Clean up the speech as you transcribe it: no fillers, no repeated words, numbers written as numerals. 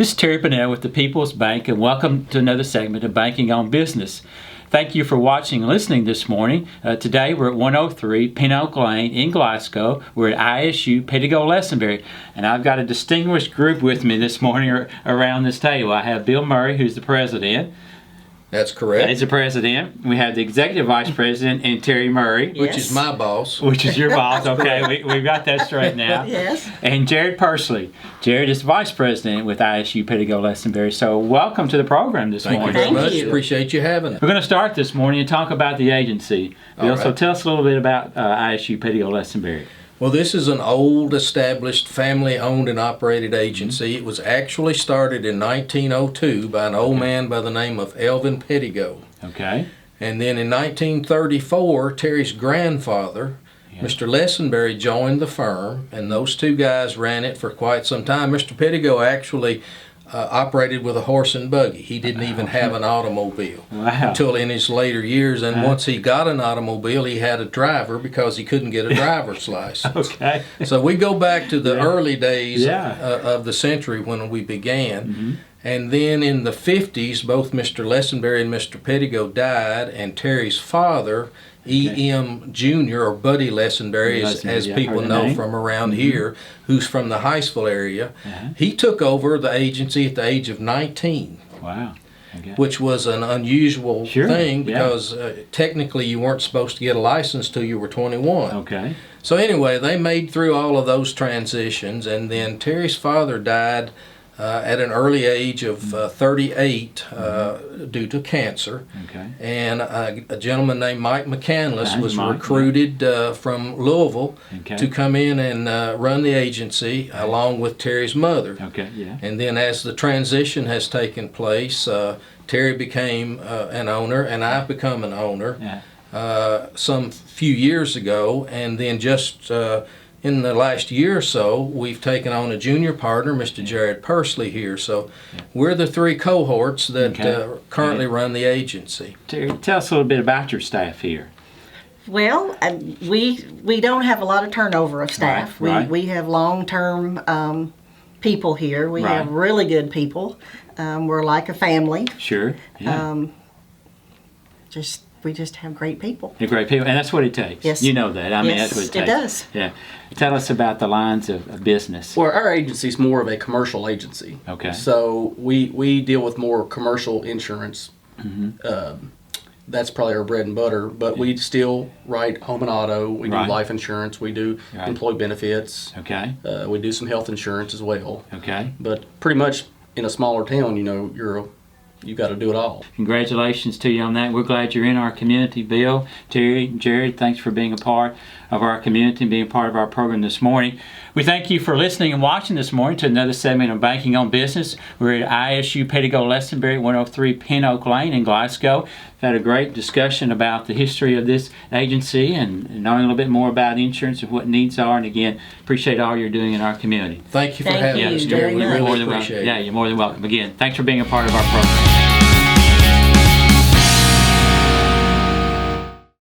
This is Terry Pennell with the People's Bank, and welcome to another segment of Banking on Business. Thank you for watching and listening this morning. Today we're at 103 Pin Oak Lane in Glasgow. We're at ISU Pedigo, Lessenberry, and I've got a distinguished group with me this morning around this table. I have Bill Murray, who's the president. That's correct. He's the president. We have the executive vice president and Terry Murray. Yes. Which is my boss. Which is your boss. Okay, we've got that straight now. Yes. And Jared Pursley. Jared is vice president with ISU Pedigo Lessenberry. So welcome to the program this morning. Thank you very much. Thank you. Appreciate you having us. We're going to start this morning and talk about the agency. Bill, All right. so tell us a little bit about ISU Pedigo Lessenberry. Well, this is an old, established, family-owned and operated agency. It was actually started in 1902 by an old man by the name of Elvin Pedigo. Okay. And then in 1934, Terry's grandfather, Mr. Lessenberry, joined the firm, and those two guys ran it for quite some time. Mr. Pedigo actually operated with a horse and buggy. He didn't even have an automobile until in his later years. And once he got an automobile, he had a driver because he couldn't get a driver's license. Okay. So we go back to the early days of the century when we began. Mm-hmm. And then in the 50s, both Mr. Lessenberry and Mr. Pedigo died, and Terry's father, E.M. Jr., or Buddy Lessenberry, as people know from around here, who's from the Hiceville area, he took over the agency at the age of 19. Wow. Okay. Which was an unusual thing because technically you weren't supposed to get a license till you were 21. Okay. So anyway, they made through all of those transitions, and then Terry's father died at an early age of 38 due to cancer. Okay. And a gentleman named Mike McCandless was recruited from Louisville to come in and run the agency along with Terry's mother. Okay. Yeah. And then as the transition has taken place, Terry became an owner and I've become an owner some few years ago, and then just in the last year or so, we've taken on a junior partner, Mr. Jared Pursley here. So we're the three cohorts that currently run the agency. Terry, tell us a little bit about your staff here. Well, we don't have a lot of turnover of staff. Right. We have long-term people here. We have really good people. We're like a family. Sure. Yeah. We just have great people. You're great people, and that's what it takes. Yes. You know that. I mean, yes, that's what it takes. It does. Yeah. Tell us about the lines of business. Well, our agency is more of a commercial agency. Okay. So we deal with more commercial insurance. Mm-hmm. That's probably our bread and butter, but we still write home and auto. We do life insurance. We do employee benefits. Okay. We do some health insurance as well. Okay. But pretty much in a smaller town, you got to do it all. Congratulations to you on that. We're glad you're in our community. Bill, Terry, Jared, thanks for being a part of our community and being part of our program this morning. We thank you for listening and watching this morning to another segment of Banking on Business. We're at ISU Pedigo Lessenberry, 103 Pin Oak Lane in Glasgow. We've had a great discussion about the history of this agency and knowing a little bit more about insurance and what needs are. And again, appreciate all you're doing in our community. Thank you for having us, Jerry. We really appreciate it. Yeah, you're more than welcome. Again, thanks for being a part of our program.